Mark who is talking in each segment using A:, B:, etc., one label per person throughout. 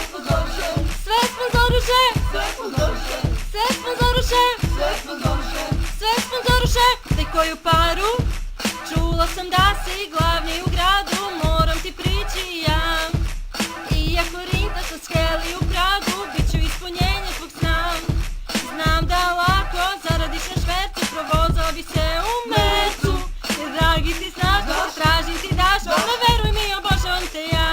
A: sponzoruše,
B: sve sponzoriše,
A: sve sponzoruše,
B: sve sponzoriše,
A: sve sponzoruše,
B: sve sponzoriše,
A: sve sponzoruše. Daj koju paru, čula sam da si glavni u gradu, moram ti prići ja. Iako rintaš na skeli u Pragu, bit ću ispunjenje tvog sna. Znam da lako zaradiš na švercu, provozao bi se u mercu. Jer dragi ti znaš, tražim ti daš, ali veruj mi, obožavam te ja.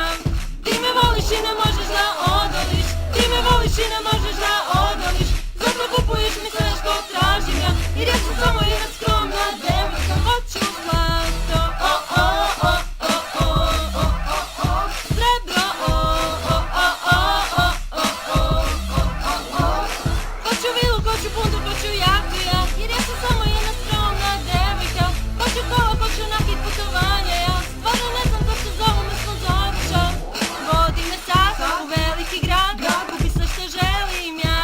A: Ti me voliš i ne možeš da odoliš, ti me voliš i ne možeš da odoliš. Zato kupuješ mi sve što tražim ja, jer ja sam samo jedna skromna devojka. Hoću zlato, o o o o o o o o, srebro, o o o o o o o o o. Hoću vilu, hoću bundu, hoću jahtu ja, jer ja sam samo jedna skromna devojka. Hoću kola, hoću nakit putovanja ja, stvarno ne znam kako se zovu me sponzoruša. Vodi me sad u veliki grad, kupi sve što želim ja.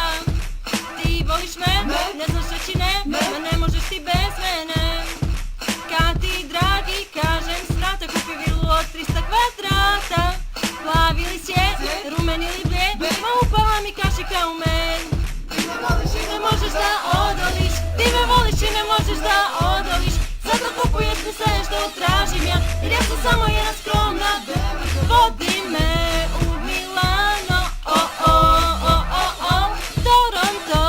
A: Ti voliš me, ne znaš reći ne, ma ne možeš ti bez mene. Kad ti dragi kažem svrata, kupi vilu od 300 kvadrata. Plavi li svijet, rumeni li blijed, ma upala mi kašika u men.
B: ti me voliš i
A: Ne možeš da odoliš, ti me voliš i ne možeš da odoliš. Zato kupuješ mi sve što tražim ja, jer ja sam samo jedna skromna devojka. Vodi me u Milano, o o o o o, Toronto,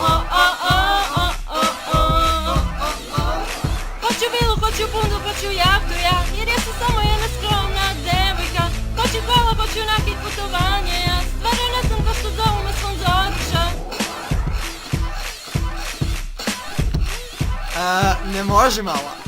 A: o o o o o o o o. Hoću vilu, hoću bundu, hoću jahtu ja, jer ja sam samo jedna skromna devojka. Hoću kola, hoću nakit putovanje ja, stvarno ne znam ko što zovu me sponzoruša.
C: Ne može mala.